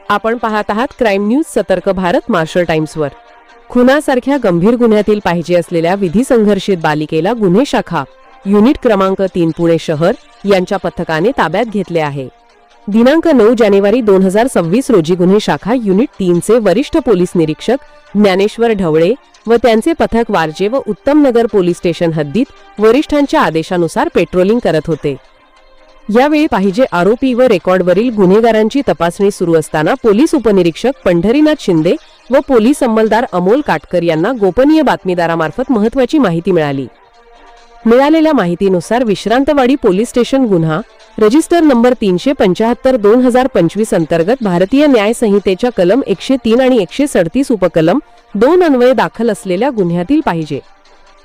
आपण पाहत आहात क्राईम न्यूज सतर्क भारत मार्शल टाइम्सवर। खुनासारख्या गंभीर गुन्ह्यातील पाहिजे असलेल्या विधी संघर्षित बालिकेला गुन्हे शाखा युनिट क्रमांक 3 पुणे शहर यांच्या पथकाने ताब्यात घेतले आहे। दिनांक 9 जानेवारी 2026 रोजी गुन्हे शाखा युनिट 3 चे वरिष्ठ पोलीस निरीक्षक ज्ञानेश्वर ढवळे व त्यांचे पथक वारजे व उत्तम नगर पोलीस स्टेशन हद्दीत वरिष्ठांच्या आदेशानुसार पेट्रोलिंग करत होते। यावेळी पाहिजे आरोपी व रेकॉर्डवरील गुन्हेगारांची तपासणी सुरू असताना पोलीस उपनिरीक्षक पंढरीनाथ शिंदे व पोलीस अंमलदार अमोल काटकर यांना गोपनीय बातमीदारामार्फत महत्त्वाची माहिती मिळाली। मिळालेल्या माहितीनुसार विश्रांतवाडी पोलीस स्टेशन गुन्हा रजिस्टर नंबर 375/2025 अंतर्गत भारतीय न्याय संहितेच्या कलम 103 आणि 137 उपकलम 2 अन्वये दाखल असलेल्या गुन्ह्यातील पाहिजे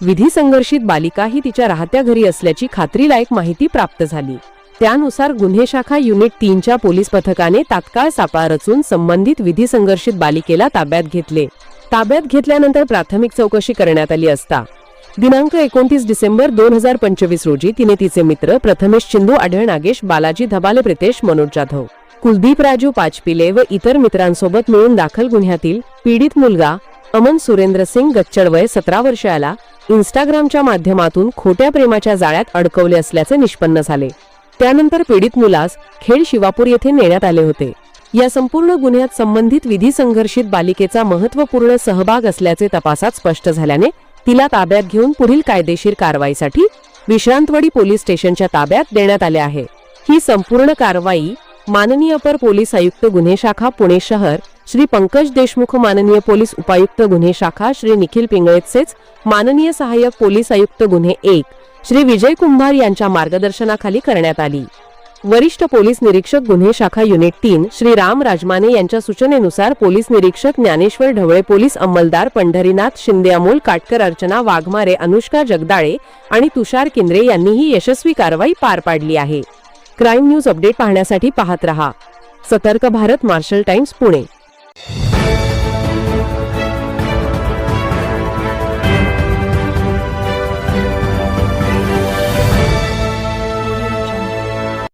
विधी संघर्षित बालिका ही तिच्या राहत्या घरी असल्याची खात्रीलायक माहिती प्राप्त झाली। त्यानुसार गुन्हे शाखा युनिट 3 च्या पोलीस पथकाने तात्काळ सापळा रचून संबंधित विधी संघर्षित बालिकेला ताब्यात घेतले। ताब्यात घेतल्यानंतर प्राथमिक चौकशी करण्यात आली असता दिनांक 29 डिसेंबर 2025 रोजी तिने तिचे मित्र प्रथमेश चिंदू आढळ नागेश बालाजी धबाले प्रितेश मनोज जाधव कुलदीप राजू पाचपिले व इतर मित्रांसोबत मिळून दाखल गुन्ह्यातील पीडित मुलगा अमन सुरेंद्र सिंग गच्चड वय 17 वर्षाला इंस्टाग्रामच्या माध्यमातून खोट्या प्रेमाच्या जाळ्यात अडकवले असल्याचे निष्पन्न झाले। त्यानंतर पीडित मुलास खेड शिवापूर येथे नेण्यात आले होते। या संपूर्ण गुन्ह्यात संबंधित विधी संघर्षित बालिकेचा महत्त्वपूर्ण सहभाग असल्याचे तपासात स्पष्ट झाल्याने तिला ताब्यात घेऊन पुढील कायदेशीर कारवाईसाठी विश्रांतवाडी पोलीस स्टेशनच्या ताब्यात देण्यात आले आहे। ही संपूर्ण कारवाई माननीय अपर पोलीस आयुक्त गुन्हे शाखा पुणे शहर श्री पंकज देशमुख, माननीय पोलीस उपायुक्त गुन्हे शाखा श्री निखिल पिंगळेचेच, माननीय सहाय्यक पोलीस आयुक्त गुन्हे 1 श्री विजय कुंभार यांच्या मार्गदर्शनाखाली करण्यात आली। वरिष्ठ पोलीस निरीक्षक गुन्हे शाखा युनिट 3 श्री राम राजमाने यांच्या सूचनेनुसार पोलीस निरीक्षक ज्ञानेश्वर ढवळे, पोलीस अंमलदार पंढरीनाथ शिंदे, अमोल काटकर, अर्चना वाघमारे, अनुष्का जगदाळे आणि तुषार किंद्रे यांनी ही यशस्वी कारवाई पार पाडली आहे। क्राईम न्यूज अपडेट पाहण्यासाठी पाहत रहा सतर्क भारत मार्शल टाइम्स पुणे।